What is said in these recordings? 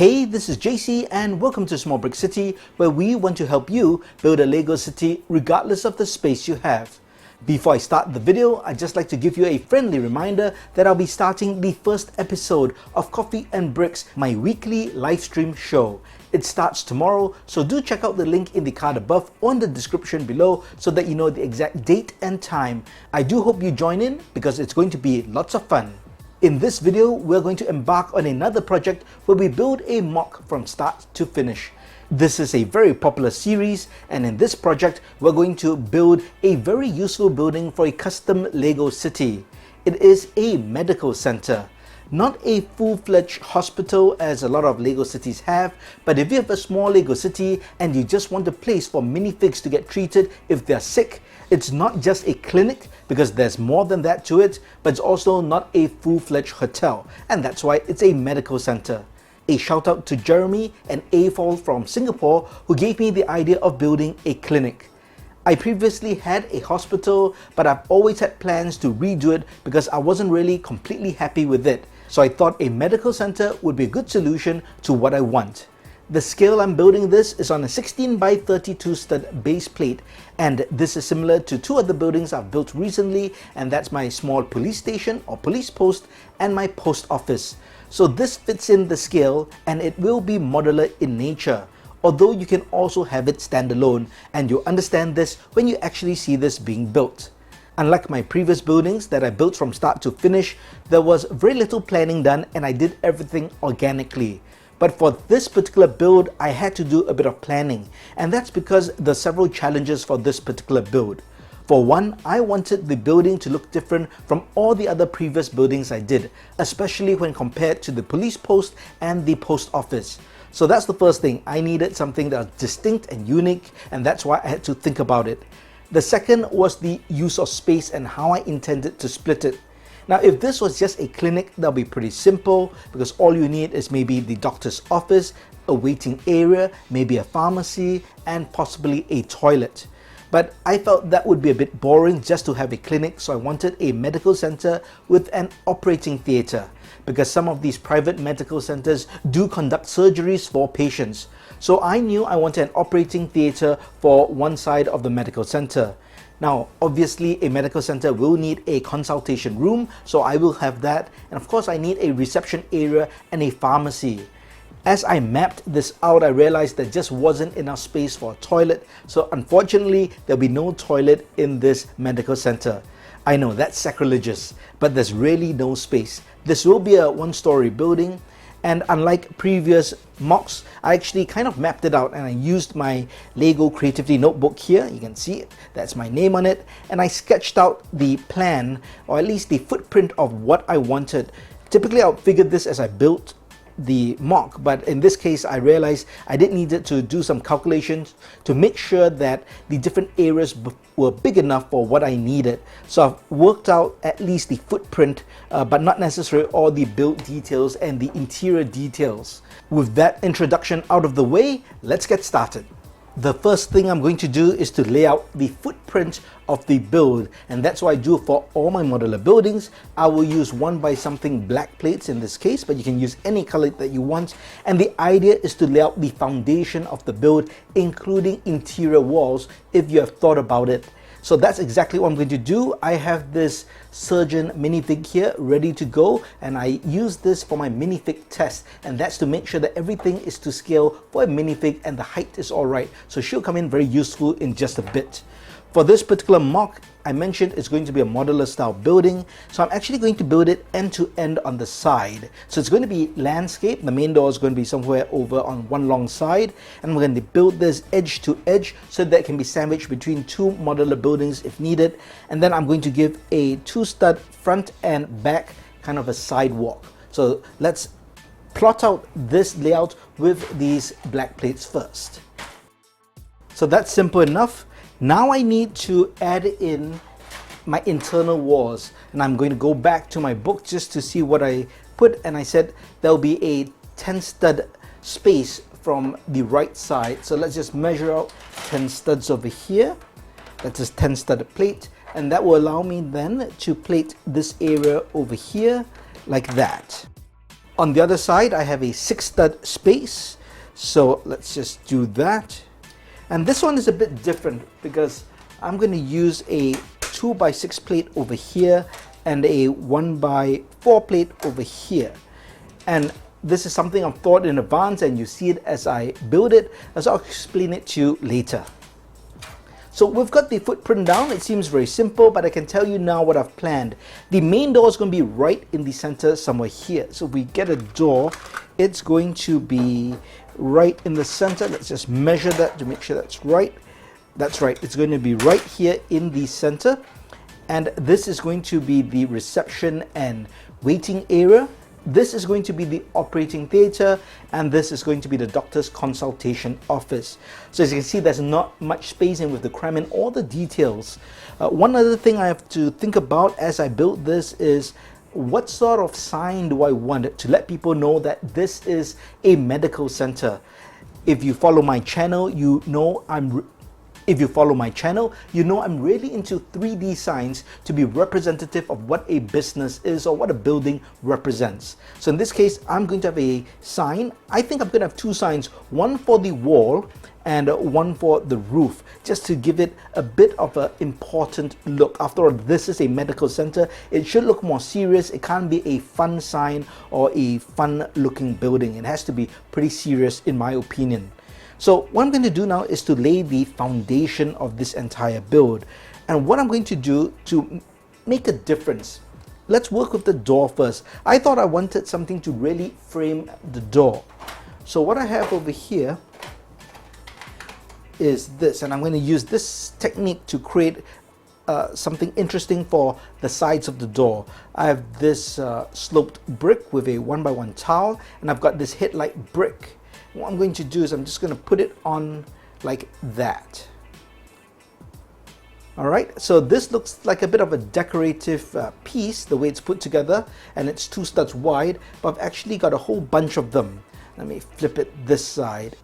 Hey, this is JC and welcome to Small Brick City, where we want to help you build a Lego city regardless of the space you have. Before I start the video, I'd just like to give you a friendly reminder that I'll be starting the first episode of Coffee and Bricks, my weekly live stream show. It starts tomorrow, so do check out the link in the card above or in the description below so that you know the exact date and time. I do hope you join in because it's going to be lots of fun. In this video, we're going to embark on another project where we build a MOC from start to finish. This is a very popular series, and in this project, we're going to build a very useful building for a custom Lego city. It is a medical center. Not a full-fledged hospital as a lot of Lego cities have, but if you have a small Lego city and you just want a place for minifigs to get treated if they're sick, it's not just a clinic because there's more than that to it, but it's also not a full-fledged hotel, and that's why it's a medical center. A shout out to Jeremy and AFOL from Singapore who gave me the idea of building a clinic. I previously had a hospital, but I've always had plans to redo it because I wasn't really completely happy with it. So I thought a medical center would be a good solution to what I want. The scale I'm building this is on a 16 by 32 stud base plate, and this is similar to two other buildings I've built recently, and that's my small police station or police post and my post office. So this fits in the scale and it will be modular in nature, although you can also have it standalone, and you'll understand this when you actually see this being built. Unlike my previous buildings that I built from start to finish, there was very little planning done and I did everything organically. But for this particular build, I had to do a bit of planning, and that's because there are several challenges for this particular build. For one, I wanted the building to look different from all the other previous buildings I did, especially when compared to the police post and the post office. So that's the first thing. I needed something that was distinct and unique, and that's why I had to think about it. The second was the use of space and how I intended to split it. Now, if this was just a clinic, that'll be pretty simple because all you need is maybe the doctor's office, a waiting area, maybe a pharmacy, and possibly a toilet. But I felt that would be a bit boring just to have a clinic, so I wanted a medical center with an operating theater because some of these private medical centers do conduct surgeries for patients. So I knew I wanted an operating theater for one side of the medical center. Now, obviously, a medical center will need a consultation room, so I will have that. And of course, I need a reception area and a pharmacy. As I mapped this out, I realized there just wasn't enough space for a toilet. So unfortunately, there'll be no toilet in this medical center. I know that's sacrilegious, but there's really no space. This will be a one-story building. And unlike previous MOCs, I actually kind of mapped it out and I used my Lego Creativity notebook here. You can see it, that's my name on it. And I sketched out the plan, or at least the footprint of what I wanted. Typically, I would figure this as I built the MOC, but in this case I realized I did need to do some calculations to make sure that the different areas were big enough for what I needed. So I've worked out at least the footprint, but not necessarily all the build details and the interior details. With that introduction out of the way, let's get started. The first thing I'm going to do is to lay out the footprint of the build, and that's what I do for all my modular buildings. I will use 1 by something black plates in this case, but you can use any color that you want. And the idea is to lay out the foundation of the build, including interior walls, if you have thought about it. So that's exactly what I'm going to do. I have this surgeon minifig here ready to go, and I use this for my minifig test, and that's to make sure that everything is to scale for a minifig and the height is all right. So she'll come in very useful in just a bit. For this particular MOC, I mentioned it's going to be a modular style building, so I'm actually going to build it end to end on the side. So it's going to be landscape. The main door is going to be somewhere over on one long side, and we're going to build this edge to edge so that it can be sandwiched between two modular buildings if needed. And then I'm going to give a 2-stud front and back kind of a sidewalk. So let's plot out this layout with these black plates first. So that's simple enough. Now I need to add in my internal walls, and I'm going to go back to my book just to see what I put, and I said there'll be a 10 stud space from the right side. So let's just measure out 10 studs over here. That's a 10 stud plate, and that will allow me then to plate this area over here like that. On the other side, I have a 6-stud space. So let's just do that. And this one is a bit different because I'm going to use a 2x6 plate over here and a 1x4 plate over here. And this is something I've thought in advance, and you see it as I build it, as I'll explain it to you later. So we've got the footprint down. It seems very simple, but I can tell you now what I've planned. The main door is going to be right in the center somewhere here. So if we get a door, it's going to be right in the center. Let's just measure that to make sure that's right. That's right. It's going to be right here in the center. And this is going to be the reception and waiting area. This is going to be the operating theater, and this is going to be the doctor's consultation office. So as you can see, there's not much space, and with the cram in all the details. One other thing I have to think about as I build this is what sort of sign do I want to let people know that this is a medical center. If you follow my channel, you know I'm really into 3D signs to be representative of what a business is or what a building represents. So in this case, I'm going to have a sign. I think I'm going to have 2 signs, one for the wall and one for the roof, just to give it a bit of an important look. After all, this is a medical center. It should look more serious. It can't be a fun sign or a fun looking building. It has to be pretty serious in my opinion. So what I'm going to do now is to lay the foundation of this entire build. And what I'm going to do to make a difference, let's work with the door first. I thought I wanted something to really frame the door. So what I have over here is this, and I'm going to use this technique to create something interesting for the sides of the door. I have this sloped brick with a 1x1 tile, and I've got this headlight brick. What I'm going to do is I'm just going to put it on like that. Alright, so this looks like a bit of a decorative piece, the way it's put together, and it's 2 studs wide, but I've actually got a whole bunch of them. Let me flip it this side,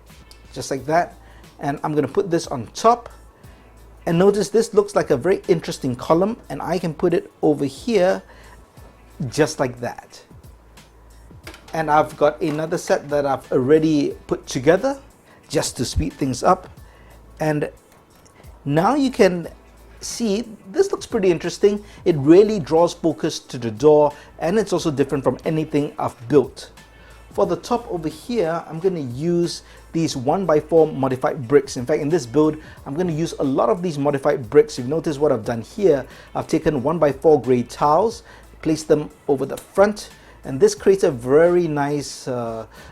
just like that, and I'm going to put this on top. And notice this looks like a very interesting column, and I can put it over here just like that. And I've got another set that I've already put together just to speed things up. And now you can see this looks pretty interesting. It really draws focus to the door, and it's also different from anything I've built. For the top over here, I'm going to use these 1x4 modified bricks. In fact, in this build, I'm going to use a lot of these modified bricks. If you notice what I've done here, I've taken 1x4 grey tiles, placed them over the front, and this creates a very nice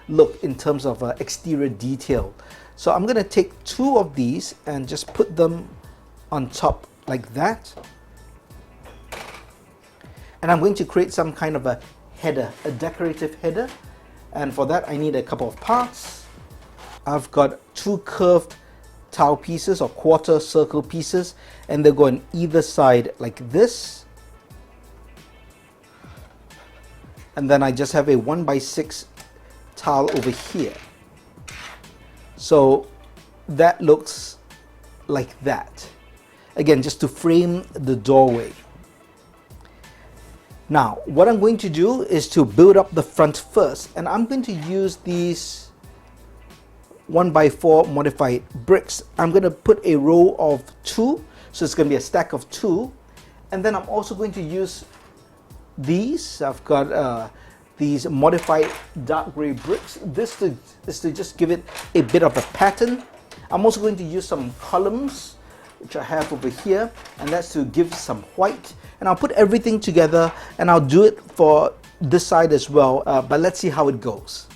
look in terms of exterior detail. So I'm going to take 2 of these and just put them on top like that. And I'm going to create some kind of a header, a decorative header. And for that, I need a couple of parts. I've got 2 curved tile pieces or quarter circle pieces, and they go on either side like this. And then I just have a 1x6 tile over here. So that looks like that. Again, just to frame the doorway. Now, what I'm going to do is to build up the front first, and I'm going to use these 1x4 modified bricks. I'm going to put a row of 2, so it's going to be a stack of 2, and then I'm also going to use these. I've got these modified dark gray bricks. This is to just give it a bit of a pattern. I'm also going to use some columns, which I have over here, and that's to give some white. And I'll put everything together, and I'll do it for this side as well, but let's see how it goes.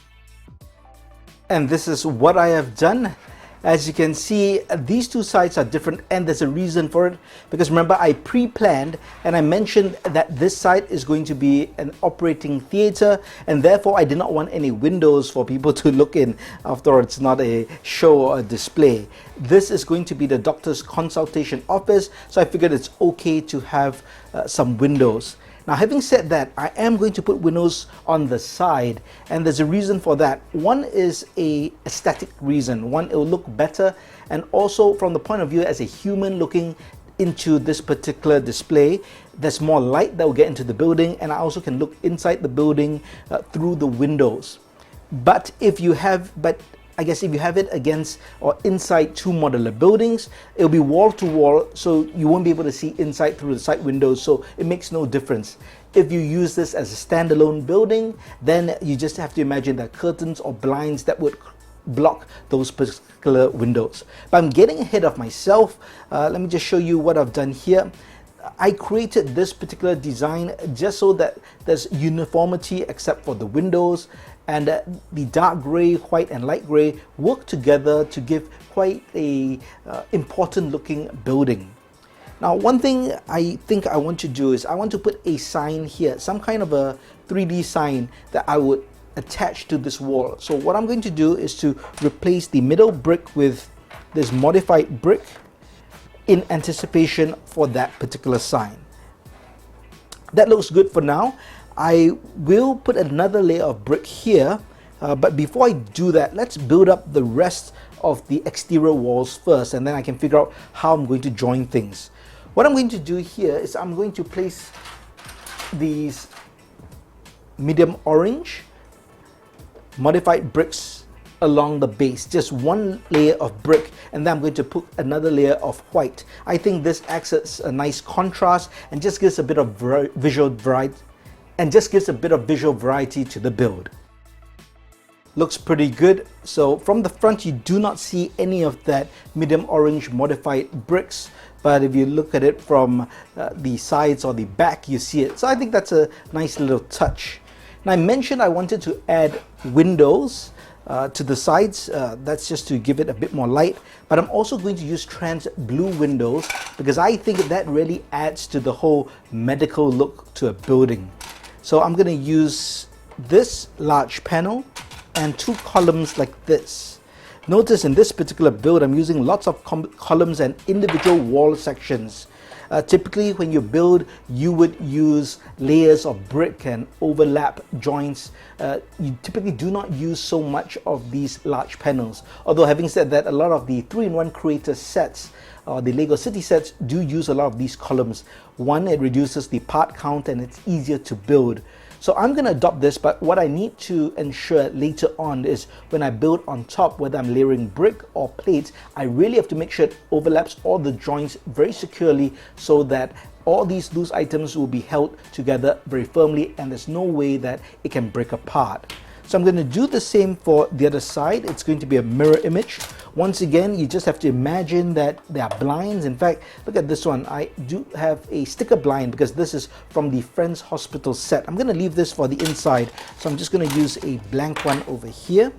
And this is what I have done. As you can see, these 2 sides are different, and there's a reason for it, because remember, I pre-planned and I mentioned that this side is going to be an operating theater, and therefore I did not want any windows for people to look in. After all, it's not a show or a display. This is going to be the doctor's consultation office, so I figured it's okay to have some windows. Now, having said that, I am going to put windows on the side, and there's a reason for that. One is a aesthetic reason. One, it will look better, and also from the point of view as a human looking into this particular display, there's more light that will get into the building, and I also can look inside the building through the windows. But I guess if you have it against or inside two modular buildings, it'll be wall to wall, so you won't be able to see inside through the side windows, so it makes no difference. If you use this as a standalone building, then you just have to imagine that curtains or blinds that would block those particular windows. But I'm getting ahead of myself. Let me just show you what I've done here. I created this particular design just so that there's uniformity except for the windows, and the dark gray, white and light gray work together to give quite a important looking building. Now, one thing I think I want to do is I want to put a sign here, some kind of a 3D sign that I would attach to this wall. So what I'm going to do is to replace the middle brick with this modified brick in anticipation for that particular sign. That looks good for now. I will put another layer of brick here, but before I do that, let's build up the rest of the exterior walls first, and then I can figure out how I'm going to join things. What I'm going to do here is I'm going to place these medium orange modified bricks along the base, just one layer of brick, and then I'm going to put another layer of white. I think this acts as a nice contrast and just gives a bit of visual variety to the build. Looks pretty good. So from the front, you do not see any of that medium orange modified bricks, but if you look at it from the sides or the back, you see it. So I think that's a nice little touch. Now, I mentioned I wanted to add windows to the sides. That's just to give it a bit more light, but I'm also going to use trans blue windows because I think that really adds to the whole medical look to a building. So I'm going to use this large panel and two columns like this. Notice in this particular build, I'm using lots of columns and individual wall sections. Typically, when you build, you would use layers of brick and overlap joints. You typically do not use so much of these large panels. Although having said that, a lot of the 3-in-1 creator sets, the LEGO City sets, do use a lot of these columns. One, it reduces the part count and it's easier to build. So I'm going to adopt this, but what I need to ensure later on is when I build on top, whether I'm layering brick or plates, I really have to make sure it overlaps all the joints very securely so that all these loose items will be held together very firmly and there's no way that it can break apart. So I'm going to do the same for the other side. It's going to be a mirror image. Once again, you just have to imagine that there are blinds. In fact, look at this one. I do have a sticker blind because this is from the Friends Hospital set. I'm going to leave this for the inside. So I'm just going to use a blank one over here.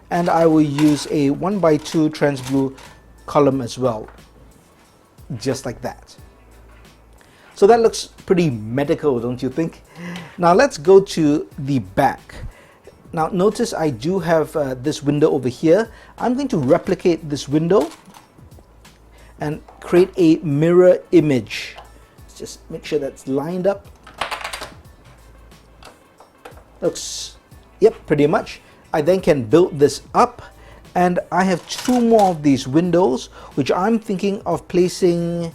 And I will use a 1x2 trans blue column as well. Just like that. So that looks pretty medical, don't you think? Now let's go to the back. Now notice I do have this window over here. I'm going to replicate this window and create a mirror image. Let's just make sure that's lined up. Looks, yep, pretty much. I then can build this up, and I have two more of these windows which I'm thinking of placing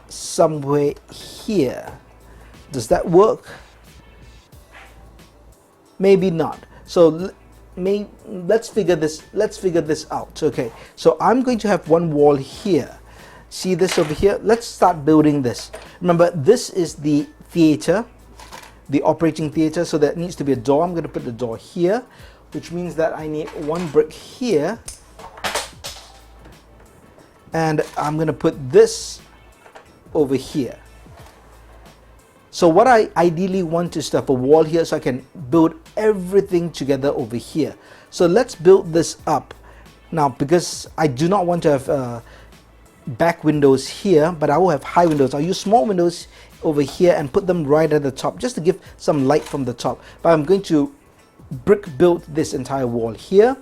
somewhere here. Does that work? Maybe not. So let's figure this out. Okay, so I'm going to have one wall here. See this over here? Let's start building this. Remember, this is the theater, the operating theater, so that needs to be a door. I'm going to put the door here, which means that I need one brick here, and I'm going to put this over here. So what I ideally want is to have a wall here so I can build everything together over here. So let's build this up. Now, because I do not want to have back windows here, but I will have high windows. I'll use small windows over here and put them right at the top just to give some light from the top. But I'm going to brick build this entire wall here,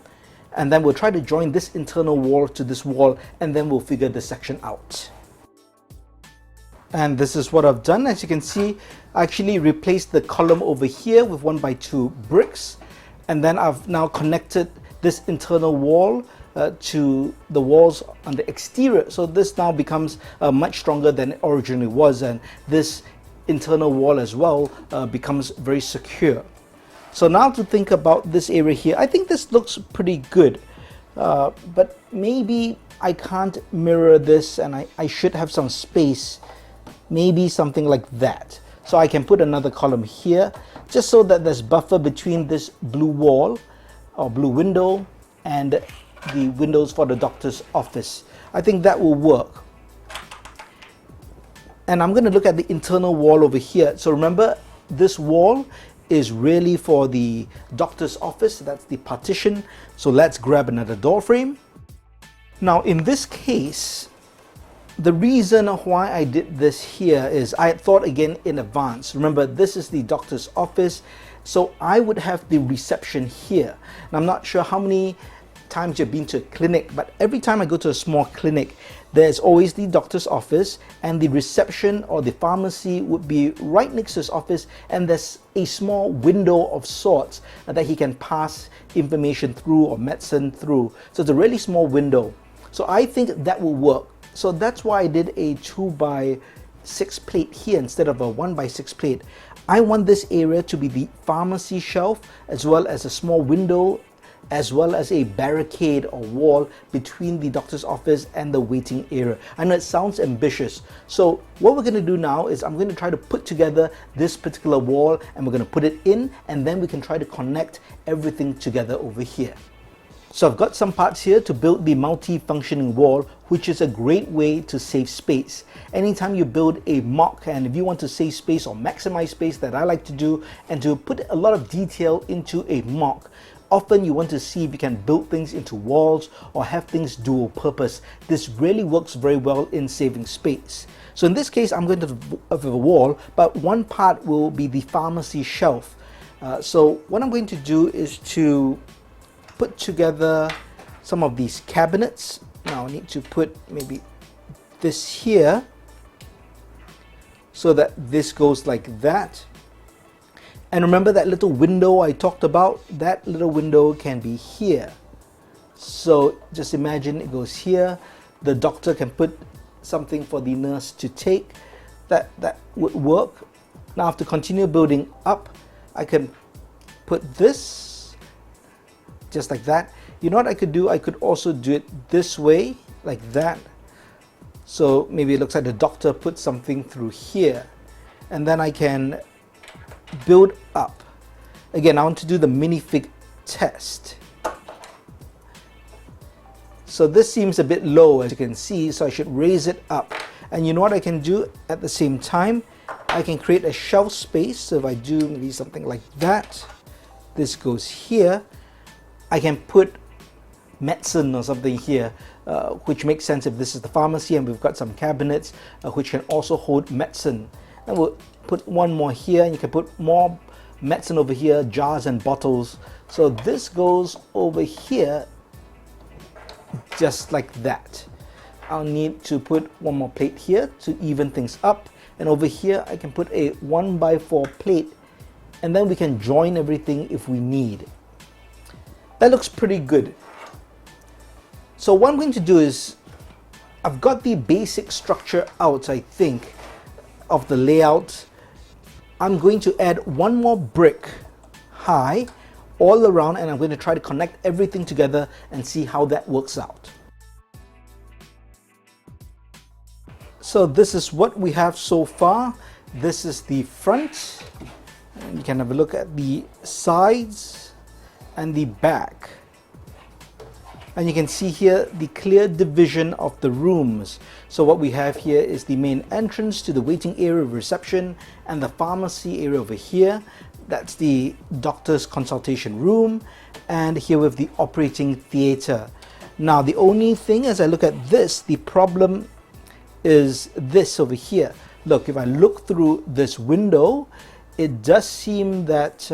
and then we'll try to join this internal wall to this wall, and then we'll figure this section out. And this is what I've done. As you can see, I actually replaced the column over here with 1x2 bricks, and then I've now connected this internal wall to the walls on the exterior. So this now becomes much stronger than it originally was, and this internal wall as well becomes very secure. So now to think about this area here, I think this looks pretty good, but maybe I can't mirror this, and I should have some space, maybe something like that. So I can put another column here, just so that there's buffer between this blue wall or blue window and the windows for the doctor's office. I think that will work. And I'm going to look at the internal wall over here. So remember, this wall is really for the doctor's office. That's the partition. So let's grab another door frame. Now in this case, the reason why I did this here is I had thought again in advance. Remember, this is the doctor's office, so I would have the reception here. And I'm not sure how many times you've been to a clinic, but every time I go to a small clinic, there's always the doctor's office, and the reception or the pharmacy would be right next to his office, and there's a small window of sorts that he can pass information through or medicine through. So it's a really small window. So I think that will work. So that's why I did a 2x6 plate here instead of a 1x6 plate. I want this area to be the pharmacy shelf, as well as a small window, as well as a barricade or wall between the doctor's office and the waiting area. I know it sounds ambitious. So what we're going to do now is I'm going to try to put together this particular wall, and we're going to put it in, and then we can try to connect everything together over here. So I've got some parts here to build the multi-functioning wall, which is a great way to save space. Anytime you build a MOC, and if you want to save space or maximize space, that I like to do, and to put a lot of detail into a MOC, often you want to see if you can build things into walls or have things dual purpose. This really works very well in saving space. So in this case, I'm going to have a wall, but one part will be the pharmacy shelf. So what I'm going to do is to put together some of these cabinets. Now I need to put maybe this here so that this goes like that. And remember that little window I talked about? That little window can be here. So just imagine it goes here. The doctor can put something for the nurse to take. That would work. Now I have to continue building up. I can put this just like that. You know what I could do? I could also do it this way, like that. So maybe it looks like the doctor put something through here, and then I can build up. Again, I want to do the minifig test. So this seems a bit low, as you can see, so I should raise it up. And you know what I can do at the same time? I can create a shelf space. So if I do maybe something like that, this goes here. I can put medicine or something here, which makes sense if this is the pharmacy, and we've got some cabinets which can also hold medicine. And we'll put one more here, and you can put more medicine over here, jars and bottles. So this goes over here just like that. I'll need to put one more plate here to even things up, and over here I can put a 1x4 plate, and then we can join everything if we need. That looks pretty good. So what I'm going to do is, I've got the basic structure out, I think, of the layout. I'm going to add one more brick high all around, and I'm going to try to connect everything together and see how that works out. So this is what we have so far. This is the front. You can have a look at the sides and the back, and you can see here the clear division of the rooms. So what we have here is the main entrance to the waiting area of reception, and the pharmacy area over here. That's the doctor's consultation room, and here with the operating theater. Now the only thing, as I look at this, the problem is this over here. Look, if I look through this window, it does seem that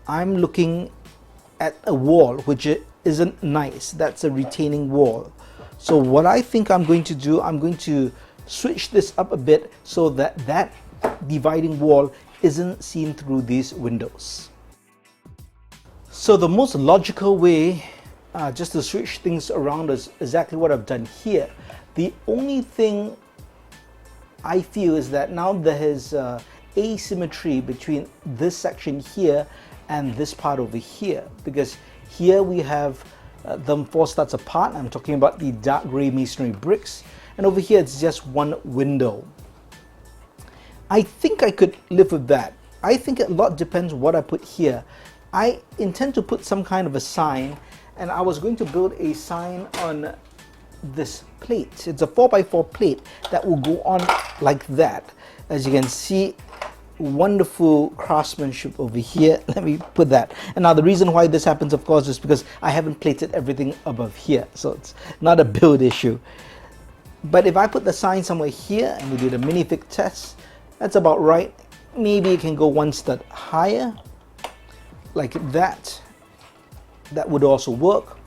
I'm looking at a wall which isn't nice. That's a retaining wall. So what I think I'm going to do, I'm going to switch this up a bit so that that dividing wall isn't seen through these windows. So the most logical way just to switch things around is exactly what I've done here. The only thing I feel is that now there is asymmetry between this section here and this part over here, because here we have them 4 studs apart. I'm talking about the dark grey masonry bricks, and over here it's just one window. I think I could live with that. I think a lot depends what I put here. I intend to put some kind of a sign, and I was going to build a sign on this plate. It's a 4x4 plate that will go on like that. As you can see, wonderful craftsmanship over here. Let me put that. And now the reason why this happens, of course, is because I haven't plated everything above here, so it's not a build issue. But if I put the sign somewhere here and we do the minifig test, that's about right. Maybe it can go 1 stud higher, like that. That would also work.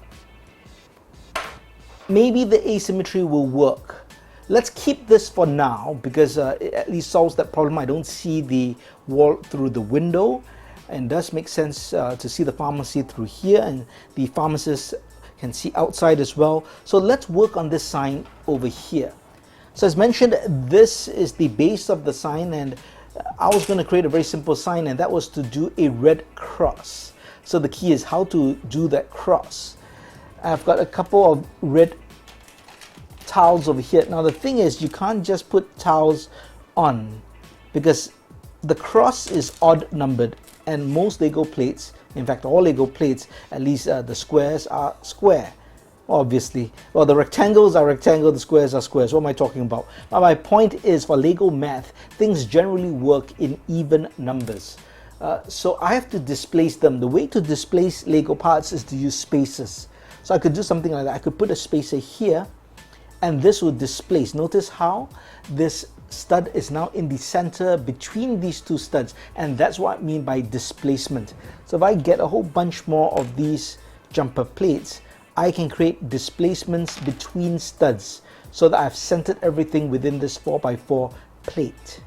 Maybe the asymmetry will work. Let's keep this for now, because it at least solves that problem. I don't see the wall through the window, and does make sense to see the pharmacy through here, and the pharmacist can see outside as well. So let's work on this sign over here. So as mentioned, this is the base of the sign, and I was going to create a very simple sign, and that was to do a red cross. So the key is how to do that cross. I've got a couple of red tiles over here. Now the thing is, you can't just put tiles on, because the cross is odd numbered, and most Lego plates, in fact all Lego plates, at least the squares are square. Obviously, well, the rectangles are rectangle, the squares are squares. What am I talking about? Now my point is, for Lego math, things generally work in even numbers. So I have to displace them. The way to displace Lego parts is to use spaces. So I could do something like that. I could put a spacer here, and this would displace. Notice how this stud is now in the center between these 2 studs, and that's what I mean by displacement. So if I get a whole bunch more of these jumper plates, I can create displacements between studs so that I've centered everything within this 4x4 plate.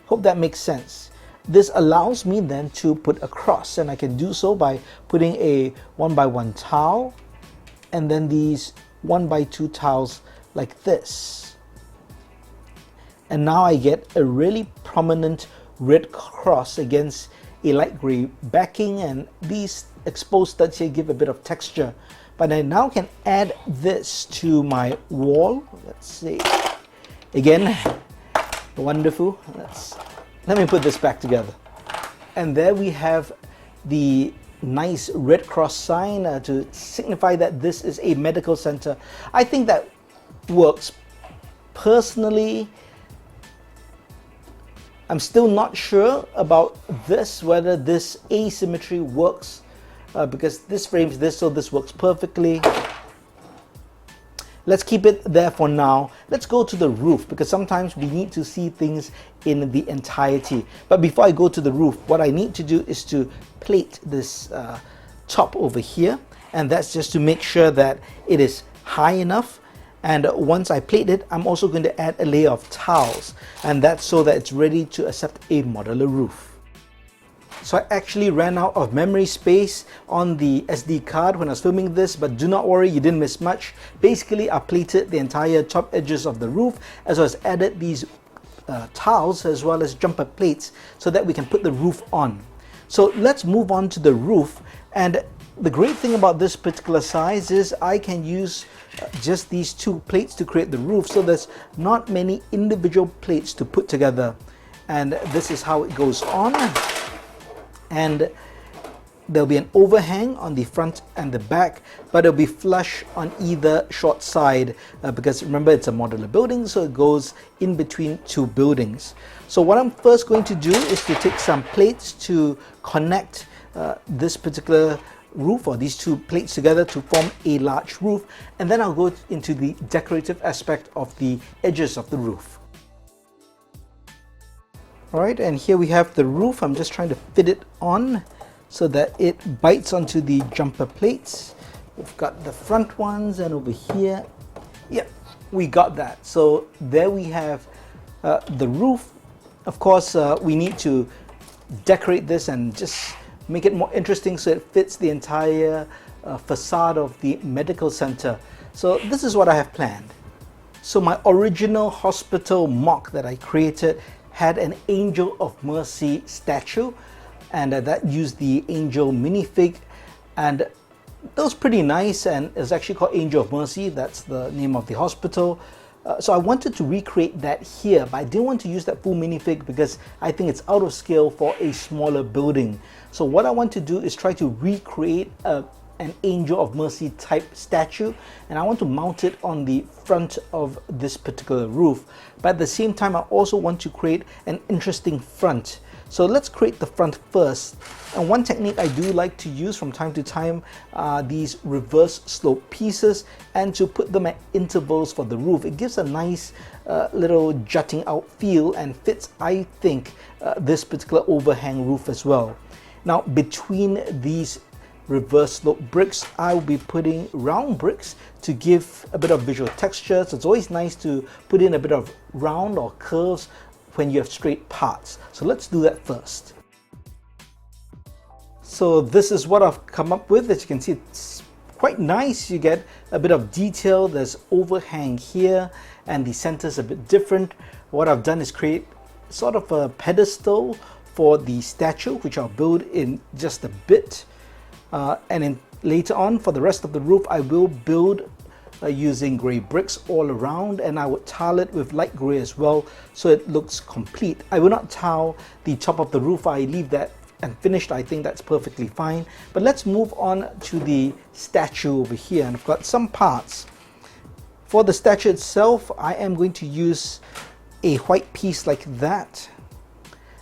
Hope that makes sense. This allows me then to put a cross, and I can do so by putting a 1x1 tile and then these 1x2 tiles like this. And now I get a really prominent red cross against a light grey backing, and these exposed studs here give a bit of texture. But I now can add this to my wall. Let's see. Again, wonderful. Let me put this back together. And there we have the nice red cross sign to signify that this is a medical center. I think that works. Personally, I'm still not sure about this, whether this asymmetry works, because this frames this, so this works perfectly. Let's keep it there for now. Let's go to the roof, because sometimes we need to see things in the entirety. But before I go to the roof, what I need to do is to plate this top over here, and that's just to make sure that it is high enough. And once I plate it, I'm also going to add a layer of tiles, and that's so that it's ready to accept a modular roof. So I actually ran out of memory space on the SD card when I was filming this, but do not worry, you didn't miss much. Basically, I plated the entire top edges of the roof, as well as added these tiles as well as jumper plates so that we can put the roof on. So let's move on to the roof. And the great thing about this particular size is I can use just these 2 plates to create the roof, so there's not many individual plates to put together. And this is how it goes on. And there'll be an overhang on the front and the back, but it'll be flush on either short side, because remember, it's a modular building, so it goes in between 2 buildings. So what I'm first going to do is to take some plates to connect this particular roof, or these 2 plates together to form a large roof, and then I'll go into the decorative aspect of the edges of the roof. Alright, and here we have the roof. I'm just trying to fit it on so that it bites onto the jumper plates. We've got the front ones, and over here, yep, we got that. So there we have the roof. Of course, we need to decorate this and just make it more interesting so it fits the entire facade of the medical center. So this is what I have planned. So my original hospital mock that I created had an Angel of Mercy statue, and that used the angel minifig, and that was pretty nice, and it's actually called Angel of Mercy. That's the name of the hospital. So I wanted to recreate that here, but I didn't want to use that full minifig because I think it's out of scale for a smaller building. So what I want to do is try to recreate an Angel of Mercy type statue, and I want to mount it on the front of this particular roof. But at the same time, I also want to create an interesting front. So let's create the front first. And one technique I do like to use from time to time are these reverse slope pieces, and to put them at intervals for the roof. It gives a nice little jutting out feel and fits, I think, this particular overhang roof as well. Now between these reverse slope bricks, I will be putting round bricks to give a bit of visual texture. So it's always nice to put in a bit of round or curves when you have straight parts. So let's do that first. So this is what I've come up with. As you can see, it's quite nice. You get a bit of detail. There's overhang here, and the center is a bit different. What I've done is create sort of a pedestal for the statue, which I'll build in just a bit. And then later on, for the rest of the roof, I will build using grey bricks all around, and I would tile it with light grey as well, so it looks complete. I will not tile the top of the roof. I leave that unfinished. I think that's perfectly fine. But let's move on to the statue over here, and I've got some parts. For the statue itself, I am going to use a white piece like that,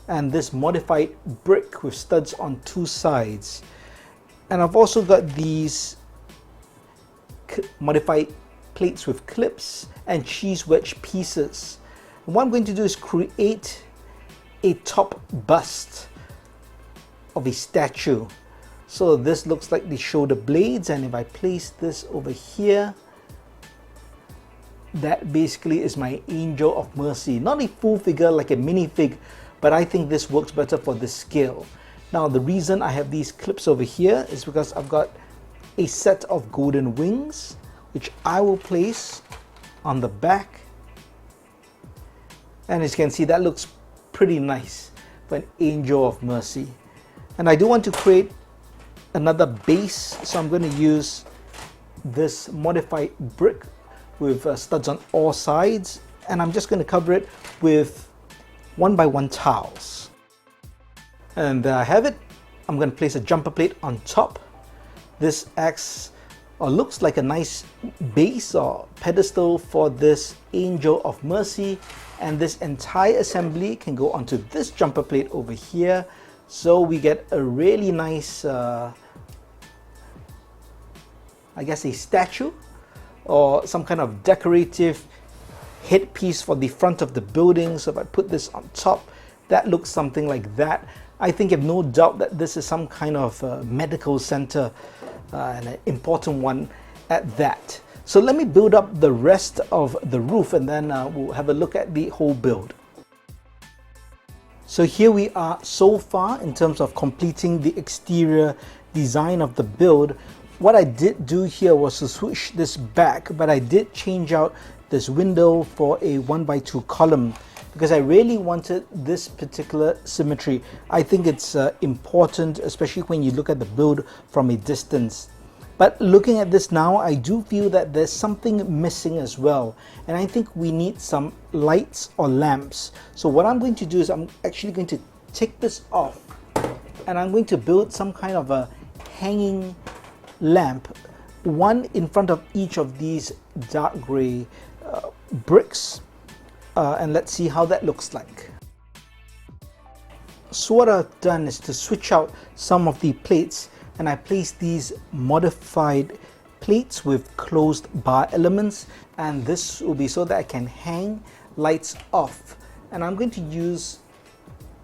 and this modified brick with studs on two sides. And I've also got these modified plates with clips and cheese wedge pieces. And what I'm going to do is create a top bust of a statue. So this looks like the shoulder blades, and if I place this over here, that basically is my Angel of Mercy. Not a full figure like a minifig, but I think this works better for this scale. Now the reason I have these clips over here is because I've got a set of golden wings, which I will place on the back. And as you can see, that looks pretty nice for an Angel of Mercy. And I do want to create another base, so I'm going to use this modified brick with studs on all sides, and I'm just going to cover it with 1x1 tiles. And there I have it. I'm going to place a jumper plate on top. This acts or looks like a nice base or pedestal for this Angel of Mercy, and this entire assembly can go onto this jumper plate over here, so we get a really nice I guess a statue or some kind of decorative headpiece for the front of the building. So if I put this on top, that looks something like that. I think you have no doubt that this is some kind of medical center, and an important one at that. So let me build up the rest of the roof, and then we'll have a look at the whole build. So here we are so far in terms of completing the exterior design of the build. What I did do here was to switch this back, but I did change out this window for a 1x2 column because I really wanted this particular symmetry. I think it's important, especially when you look at the build from a distance. But looking at this now, I do feel that there's something missing as well, and I think we need some lights or lamps. So what I'm going to do is I'm actually going to take this off, and I'm going to build some kind of a hanging lamp, one in front of each of these dark gray bricks, and let's see how that looks like. So what I've done is to switch out some of the plates, and I placed these modified plates with closed bar elements, and this will be so that I can hang lights off. And I'm going to use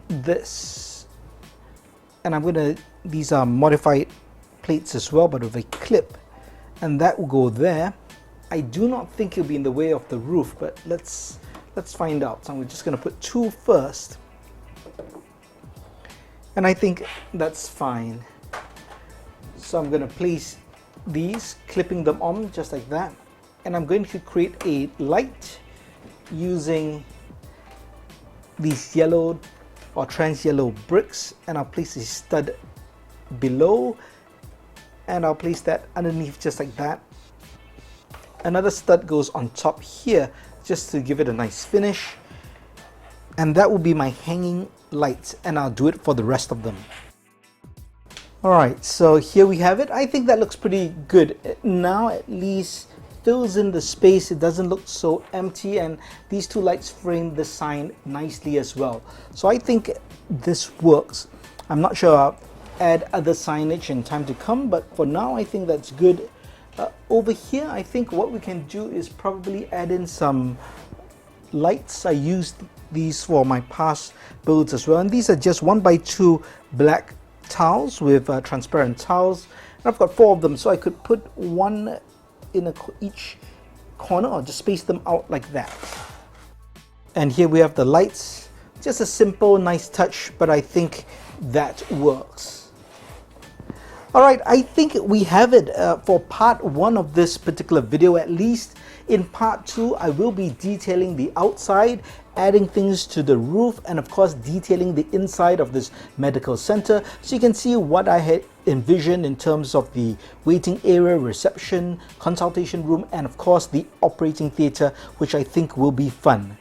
this, and these are modified plates as well, but with a clip, and that will go there. I do not think it'll be in the way of the roof, but let's find out. So I'm just going to put two first, and I think that's fine. So I'm going to place these, clipping them on just like that, and I'm going to create a light using these yellow or trans yellow bricks, and I'll place a stud below, and I'll place that underneath just like that. Another stud goes on top here just to give it a nice finish, and that will be my hanging lights, and I'll do it for the rest of them. Alright, so here we have it. I think that looks pretty good. Now at least fills in the space, it doesn't look so empty, and these two lights frame the sign nicely as well. So I think this works. I'm not sure I'll add other signage in time to come, but for now I think that's good. Over here I think what we can do is probably add in some lights. I used these for my past builds as well, and these are just 1x2 black tiles with transparent tiles, and I've got 4 of them, so I could put one in each corner or just space them out like that. And here we have the lights. Just a simple nice touch, but I think that works. Alright, I think we have it for part 1 of this particular video at least. In part 2, I will be detailing the outside, adding things to the roof, and of course detailing the inside of this medical center, so you can see what I had envisioned in terms of the waiting area, reception, consultation room, and of course the operating theater, which I think will be fun.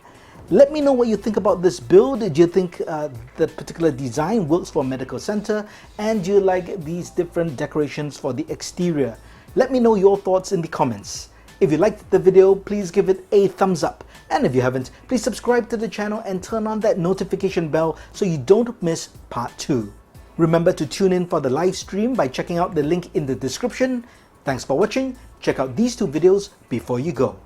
Let me know what you think about this build. Do you think the particular design works for a medical center? And do you like these different decorations for the exterior? Let me know your thoughts in the comments. If you liked the video, please give it a thumbs up. And if you haven't, please subscribe to the channel and turn on that notification bell so you don't miss part 2. Remember to tune in for the live stream by checking out the link in the description. Thanks for watching. Check out these 2 videos before you go.